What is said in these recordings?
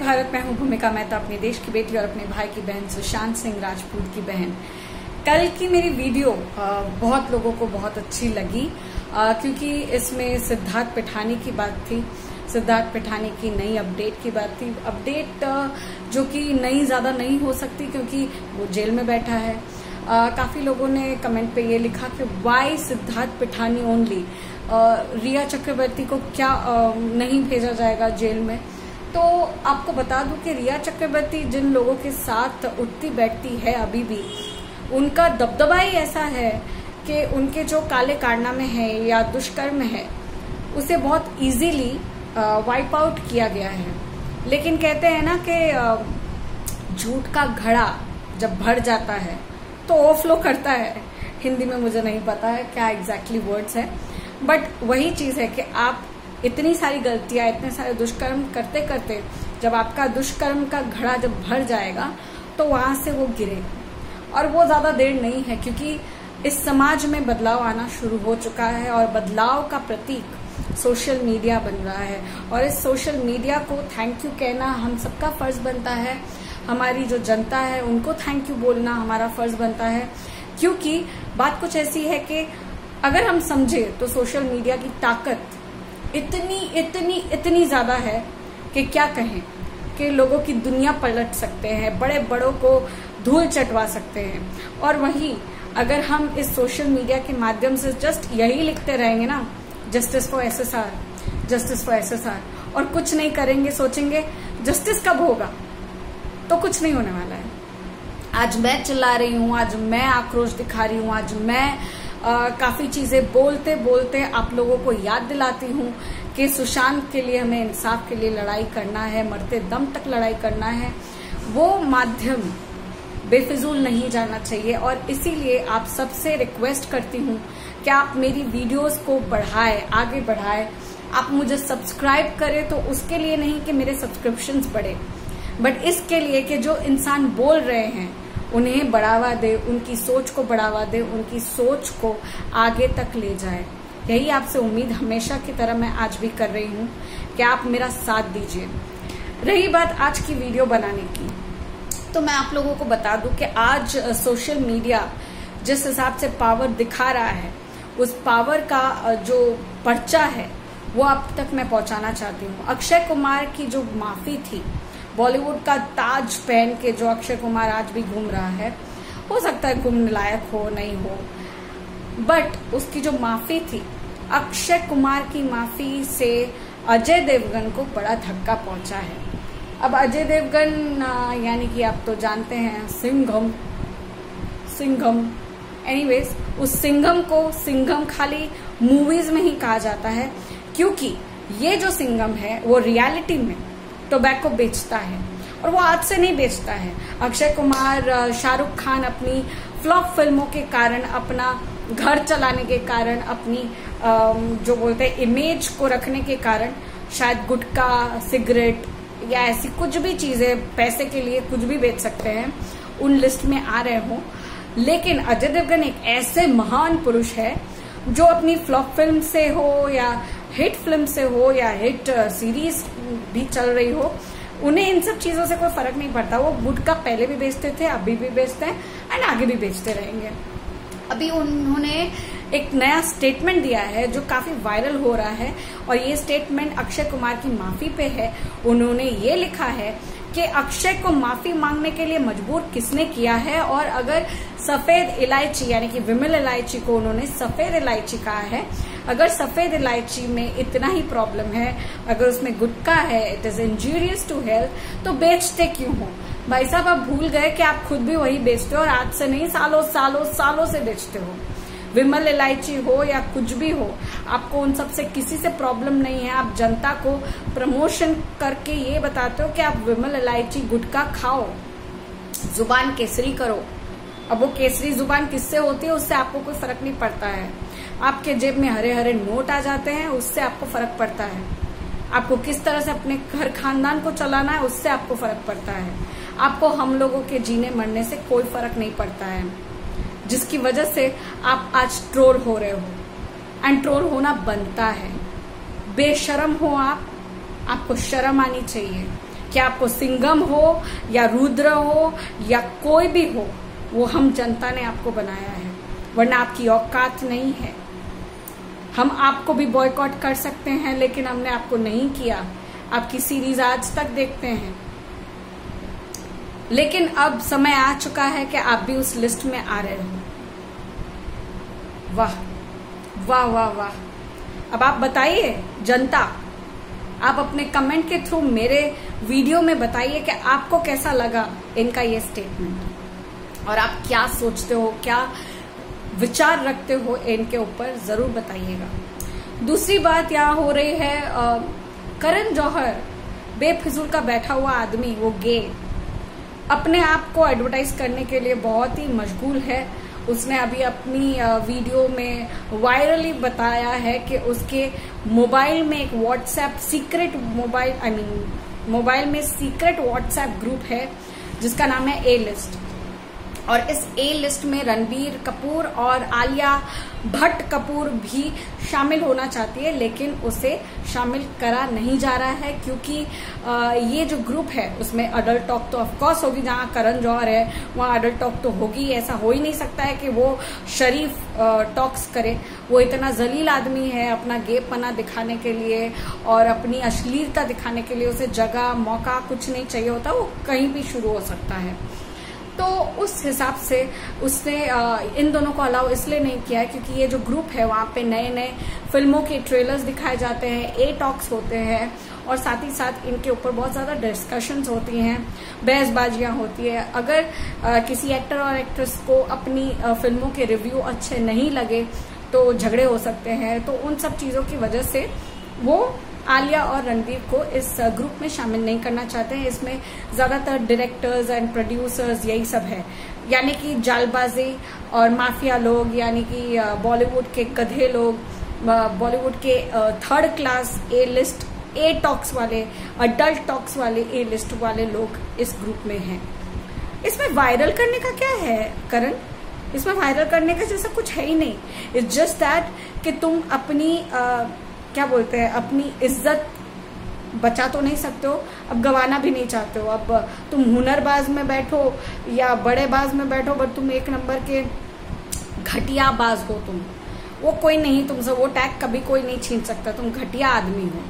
भारत, मैं हूं भूमिका मेहता, अपने देश की बेटी और अपने भाई की बहन सुशांत सिंह राजपूत की बहन। कल की मेरी वीडियो बहुत लोगों को बहुत अच्छी लगी क्योंकि इसमें सिद्धार्थ पिठानी की बात थी। सिद्धार्थ पिठानी की नई अपडेट की बात थी। अपडेट जो कि नई ज्यादा नहीं हो सकती क्योंकि वो जेल में बैठा है। काफी लोगों ने कमेंट पे ये लिखा कि वाई सिद्धार्थ पिठानी ओनली, रिया चक्रवर्ती को क्या नहीं भेजा जाएगा जेल में। तो आपको बता दूं कि रिया चक्रवर्ती जिन लोगों के साथ उठती बैठती है अभी भी, उनका दबदबा ही ऐसा है कि उनके जो काले कारनामे हैं या दुष्कर्म है उसे बहुत इजीली वाइप आउट किया गया है। लेकिन कहते हैं ना कि झूठ का घड़ा जब भर जाता है तो ओवरफ्लो करता है। हिंदी में मुझे नहीं पता है क्या एग्जैक्टली वर्ड्स है, बट वही चीज है कि आप इतनी सारी गलतियां, इतने सारे दुष्कर्म करते करते जब आपका दुष्कर्म का घड़ा जब भर जाएगा तो वहां से वो गिरेगा। और वो ज्यादा देर नहीं है क्योंकि इस समाज में बदलाव आना शुरू हो चुका है और बदलाव का प्रतीक सोशल मीडिया बन रहा है। और इस सोशल मीडिया को थैंक यू कहना हम सबका फर्ज बनता है। हमारी जो जनता है उनको थैंक यू बोलना हमारा फर्ज बनता है, क्योंकि बात कुछ ऐसी है कि अगर हम समझे तो सोशल मीडिया की ताकत इतनी ज्यादा है कि क्या कहें, कि लोगों की दुनिया पलट सकते हैं, बड़े बड़ों को धूल चटवा सकते हैं। और वहीं अगर हम इस सोशल मीडिया के माध्यम से जस्ट यही लिखते रहेंगे ना, justice for SSR, justice for SSR, और कुछ नहीं करेंगे, सोचेंगे जस्टिस कब होगा, तो कुछ नहीं होने वाला है। आज मैं चिल्ला रही हूँ, आज मैं आक्रोश दिखा रही हूँ, आज मैं काफी चीजें बोलते बोलते आप लोगों को याद दिलाती हूँ कि सुशांत के लिए हमें इंसाफ के लिए लड़ाई करना है, मरते दम तक लड़ाई करना है। वो माध्यम बेफिजूल नहीं जाना चाहिए और इसीलिए आप सबसे रिक्वेस्ट करती हूँ कि आप मेरी वीडियोस को बढ़ाएं, आगे बढ़ाएं। आप मुझे सब्सक्राइब करें तो उसके लिए नहीं कि मेरे सब्सक्रिप्शंस बढ़े, बट इसके लिए कि जो इंसान बोल रहे हैं उन्हें बढ़ावा दे, उनकी सोच को बढ़ावा दे, उनकी सोच को आगे तक ले जाए। यही आपसे उम्मीद हमेशा की तरह मैं आज भी कर रही हूँ कि आप मेरा साथ दीजिए। रही बात आज की वीडियो बनाने की, तो मैं आप लोगों को बता दूं कि आज सोशल मीडिया जिस हिसाब से पावर दिखा रहा है, उस पावर का जो पर्चा है वो आप तक मैं पहुंचाना चाहती हूँ। अक्षय कुमार की जो माफी थी, बॉलीवुड का ताज पहन के जो अक्षय कुमार आज भी घूम रहा है, हो सकता है घूमने लायक हो नहीं हो, बट उसकी जो माफी थी, अक्षय कुमार की माफी से अजय देवगन को बड़ा धक्का पहुंचा है। अब अजय देवगन यानी कि आप तो जानते हैं सिंघम, एनीवेज, उस सिंघम को सिंघम खाली मूवीज में ही कहा जाता है क्योंकि ये जो सिंघम है वो रियलिटी में टोबैको बेचता है और वो आज से नहीं बेचता है। अक्षय कुमार, शाहरुख खान अपनी फ्लॉप फिल्मों के कारण, अपना घर चलाने के कारण, अपनी जो बोलते हैं इमेज को रखने के कारण शायद गुटखा, सिगरेट या ऐसी कुछ भी चीजें पैसे के लिए कुछ भी बेच सकते हैं, उन लिस्ट में आ रहे हो। लेकिन अजय देवगन एक ऐसे महान पुरुष है जो अपनी फ्लॉप फिल्म से हो या हिट फिल्म से हो या हिट सीरीज भी चल रही हो, उन्हें इन सब चीजों से कोई फर्क नहीं पड़ता। वो गुटखा पहले भी बेचते थे, अभी भी बेचते हैं एंड आगे भी बेचते रहेंगे। अभी उन्होंने एक नया स्टेटमेंट दिया है जो काफी वायरल हो रहा है और ये स्टेटमेंट अक्षय कुमार की माफी पे है। उन्होंने ये लिखा है कि अक्षय को माफी मांगने के लिए मजबूर किसने किया है, और अगर सफेद इलायची यानी कि विमल इलायची को उन्होंने सफेद इलायची कहा है, अगर सफेद इलायची में इतना ही प्रॉब्लम है, अगर उसमें गुटखा है, it is injurious to health, तो बेचते क्यों हो? भाई साहब, आप भूल गए कि आप खुद भी वही बेचते हो और आज से नहीं, सालों से बेचते हो। विमल इलायची हो या कुछ भी हो, आपको उन सब से किसी से प्रॉब्लम नहीं है। आप जनता को प्रमोशन करके ये बताते हो कि आप विमल इलायची गुटखा खाओ, जुबान केसरी करो। अब वो केसरी जुबान किससे होती है उससे आपको कोई फर्क नहीं पड़ता है। आपके जेब में हरे हरे नोट आ जाते हैं उससे आपको फर्क पड़ता है। आपको किस तरह से अपने घर खानदान को चलाना है उससे आपको फर्क पड़ता है। आपको हम लोगों के जीने मरने से कोई फर्क नहीं पड़ता है, जिसकी वजह से आप आज ट्रोल हो रहे हो। एंड ट्रोल होना बनता है। बेशरम हो आप, आपको शर्म आनी चाहिए क्या आपको सिंघम हो या रुद्र हो या कोई भी हो, वो हम जनता ने आपको बनाया है, वरना आपकी औकात नहीं है। हम आपको भी बॉयकॉट कर सकते हैं, लेकिन हमने आपको नहीं किया। आपकी सीरीज आज तक देखते हैं, लेकिन अब समय आ चुका है कि आप भी उस लिस्ट में आ रहे हो। वाह वाह वाह वाह। अब आप बताइए जनता, आप अपने कमेंट के थ्रू मेरे वीडियो में बताइए कि आपको कैसा लगा इनका ये स्टेटमेंट, और आप क्या सोचते हो, क्या विचार रखते हो इनके ऊपर, जरूर बताइएगा। दूसरी बात यहाँ हो रही है, करण जौहर बेफिजूल का बैठा हुआ आदमी, वो गे, अपने आप को एडवर्टाइज करने के लिए बहुत ही मशगूल है। उसने अभी अपनी वीडियो में वायरली बताया है कि उसके मोबाइल में एक व्हाट्सएप सीक्रेट मोबाइल में सीक्रेट व्हाट्सएप ग्रुप है जिसका नाम है ए लिस्ट, और इस ए लिस्ट में रणबीर कपूर और आलिया भट्ट कपूर भी शामिल होना चाहती है, लेकिन उसे शामिल करा नहीं जा रहा है, क्योंकि ये जो ग्रुप है उसमें अडल्ट टॉक तो ऑफकोर्स होगी। जहां करण जौहर है वहां अडल्ट टॉक तो होगी, ऐसा हो ही नहीं सकता है कि वो शरीफ टॉक्स करे। वो इतना जलील आदमी है, अपना गेपपना दिखाने के लिए और अपनी अश्लीलता दिखाने के लिए उसे जगह मौका कुछ नहीं चाहिए होता, वो कहीं भी शुरू हो सकता है। तो उस हिसाब से उसने इन दोनों को अलाउ इसलिए नहीं किया है क्योंकि ये जो ग्रुप है वहाँ पे नए नए फिल्मों के ट्रेलर्स दिखाए जाते हैं, ए टॉक्स होते हैं, और साथ ही साथ इनके ऊपर बहुत ज़्यादा डिस्कशंस होती हैं, बहसबाजियाँ होती है। अगर किसी एक्टर और एक्ट्रेस को अपनी फिल्मों के रिव्यू अच्छे नहीं लगे तो झगड़े हो सकते हैं। तो उन सब चीज़ों की वजह से वो आलिया और रणबीर को इस ग्रुप में शामिल नहीं करना चाहते हैं। इसमें ज्यादातर डायरेक्टर्स एंड प्रोड्यूसर्स यही सब है, यानी कि जालबाजी और माफिया लोग, यानी कि बॉलीवुड के गधे लोग, बॉलीवुड के third class A list A talks वाले, अडल्ट टॉक्स वाले ए लिस्ट वाले लोग इस ग्रुप में हैं। इसमें वायरल करने का क्या है करण? इसमें वायरल करने का जैसा कुछ है ही नहीं। इट्स जस्ट दैट कि तुम अपनी क्या बोलते हैं, अपनी इज्जत बचा तो नहीं सकते हो, अब गंवाना भी नहीं चाहते हो। अब तुम हुनरबाज में बैठो या बड़े बाज में बैठो, बट तुम एक नंबर के घटिया बाज हो। तुम वो कोई नहीं, तुमसे वो टैग कभी कोई नहीं छीन सकता, तुम घटिया आदमी हो।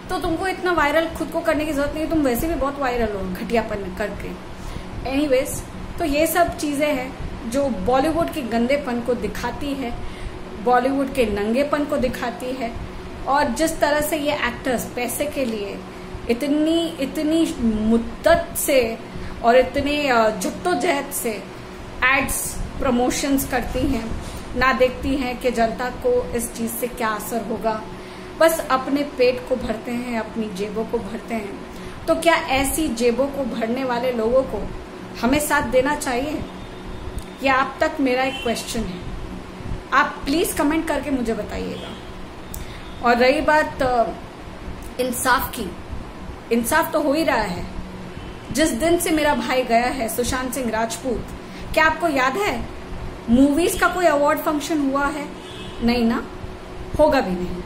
तो तुमको इतना वायरल खुद को करने की जरूरत नहीं, तुम वैसे भी बहुत वायरल हो घटियापन करके। एनीवेज, तो ये सब चीजें हैं जो बॉलीवुड के गंदेपन को दिखाती है, बॉलीवुड के नंगेपन को दिखाती है, और जिस तरह से ये एक्टर्स पैसे के लिए इतनी मुद्दत से और इतने जद्दोजहद से एड्स प्रमोशंस करती हैं, ना देखती हैं कि जनता को इस चीज से क्या असर होगा, बस अपने पेट को भरते हैं, अपनी जेबों को भरते हैं। तो क्या ऐसी जेबों को भरने वाले लोगों को हमें साथ देना चाहिए? यह आप तक मेरा एक क्वेश्चन है, आप प्लीज कमेंट करके मुझे बताइएगा। और रही बात इंसाफ की, इंसाफ तो हो ही रहा है। जिस दिन से मेरा भाई गया है सुशांत सिंह राजपूत, क्या आपको याद है मूवीज का कोई अवार्ड फंक्शन हुआ है? नहीं ना, होगा भी नहीं।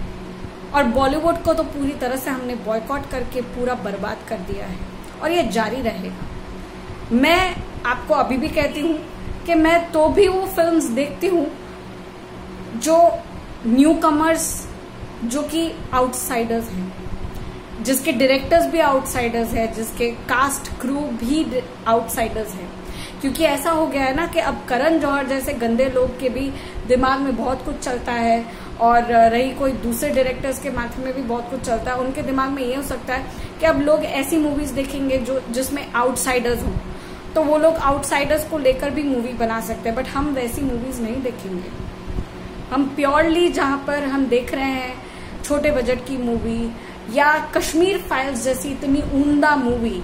और बॉलीवुड को तो पूरी तरह से हमने बॉयकॉट करके पूरा बर्बाद कर दिया है, और ये जारी रहेगा। मैं आपको अभी भी कहती हूँ कि मैं तो भी वो फिल्म्स देखती हूँ जो न्यू कमर्स, जो कि आउटसाइडर्स हैं, जिसके डायरेक्टर्स भी आउटसाइडर्स हैं, जिसके कास्ट क्रू भी आउटसाइडर्स हैं। क्योंकि ऐसा हो गया है ना कि अब करण जौहर जैसे गंदे लोग के भी दिमाग में बहुत कुछ चलता है, और रही कोई दूसरे डायरेक्टर्स के माथे में भी बहुत कुछ चलता है। उनके दिमाग में ये हो सकता है कि अब लोग ऐसी मूवीज देखेंगे जो जिसमें आउटसाइडर्स हों, तो वो लोग आउटसाइडर्स को लेकर भी मूवी बना सकते हैं। बट हम वैसी मूवीज नहीं देखेंगे। हम प्योरली जहां पर हम देख रहे हैं छोटे बजट की मूवी या कश्मीर फाइल्स जैसी इतनी उम्दा मूवी,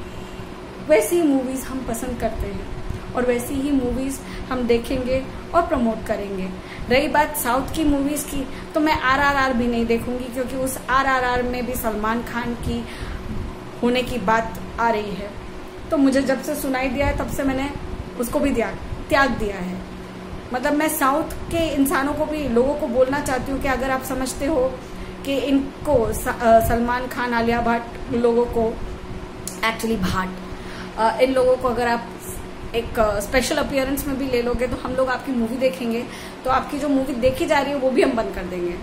वैसी मूवीज हम पसंद करते हैं, और वैसी ही मूवीज हम देखेंगे और प्रमोट करेंगे। रही बात साउथ की मूवीज की, तो मैं RRR भी नहीं देखूंगी, क्योंकि उस RRR में भी सलमान खान की होने की बात आ रही है। तो मुझे जब से सुनाई दिया है तब से मैंने उसको भी त्याग दिया है। मतलब मैं साउथ के इंसानों को भी, लोगों को बोलना चाहती हूँ कि अगर आप समझते हो कि इनको सलमान खान, आलिया भट्ट लोगों को एक्चुअली भाट। इन लोगों को अगर आप एक स्पेशल अपीयरेंस में भी ले लोगे तो हम लोग आपकी मूवी देखेंगे तो आपकी जो मूवी देखी जा रही है वो भी हम बंद कर देंगे।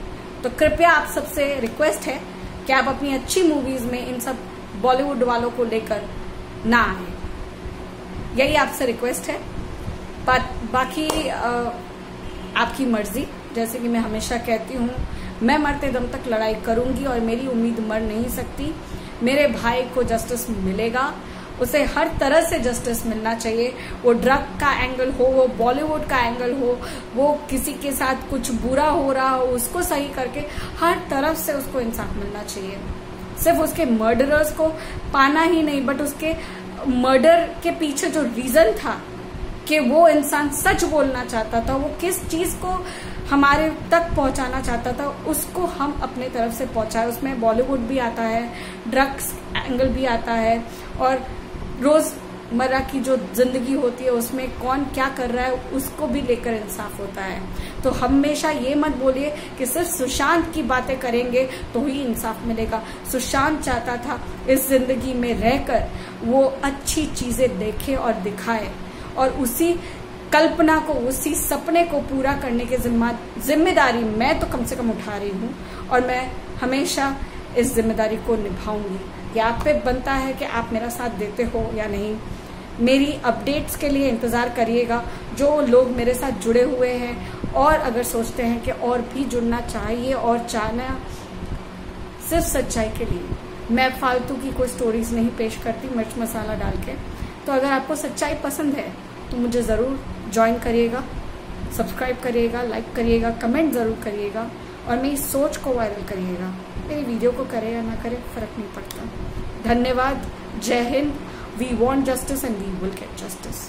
तो कृपया आप सबसे रिक्वेस्ट है कि आप अपनी अच्छी मूवीज में इन सब बॉलीवुड वालों को लेकर ना आए, यही आपसे रिक्वेस्ट है। बाकी आपकी मर्जी, जैसे कि मैं हमेशा कहती हूँ, मैं मरते दम तक लड़ाई करूंगी और मेरी उम्मीद मर नहीं सकती। मेरे भाई को जस्टिस मिलेगा, उसे हर तरह से जस्टिस मिलना चाहिए। वो ड्रग का एंगल हो, वो बॉलीवुड का एंगल हो, वो किसी के साथ कुछ बुरा हो रहा हो, उसको सही करके हर तरफ से उसको इंसाफ मिलना चाहिए। सिर्फ उसके मर्डरर्स को पाना ही नहीं, बट उसके मर्डर के पीछे जो रीजन था कि वो इंसान सच बोलना चाहता था, वो किस चीज को हमारे तक पहुंचाना चाहता था, उसको हम अपने तरफ से पहुंचाए। उसमें बॉलीवुड भी आता है, ड्रग्स एंगल भी आता है, और रोजमर्रा की जो जिंदगी होती है उसमें कौन क्या कर रहा है उसको भी लेकर इंसाफ होता है। तो हमेशा ये मत बोलिए कि सिर्फ सुशांत की बातें करेंगे तो ही इंसाफ मिलेगा। सुशांत चाहता था इस जिंदगी में रहकर वो अच्छी चीजें देखे और दिखाए, और उसी कल्पना को, उसी सपने को पूरा करने की जिम्मेदारी मैं तो कम से कम उठा रही हूँ, और मैं हमेशा इस जिम्मेदारी को निभाऊंगी। ये आप पे बनता है कि आप मेरा साथ देते हो या नहीं। मेरी अपडेट्स के लिए इंतजार करिएगा। जो लोग मेरे साथ जुड़े हुए हैं और अगर सोचते हैं कि और भी जुड़ना चाहिए और चाहना सिर्फ सच्चाई के लिए, मैं फालतू की कोई स्टोरीज नहीं पेश करती मिर्च मसाला डाल के। तो अगर आपको सच्चाई पसंद है तो मुझे ज़रूर ज्वाइन करिएगा, सब्सक्राइब करिएगा, लाइक करिएगा, कमेंट ज़रूर करिएगा, और मेरी सोच को वायरल करिएगा। मेरी वीडियो को करे या ना करे फर्क नहीं पड़ता। धन्यवाद। जय Hind. We want justice and we will get justice.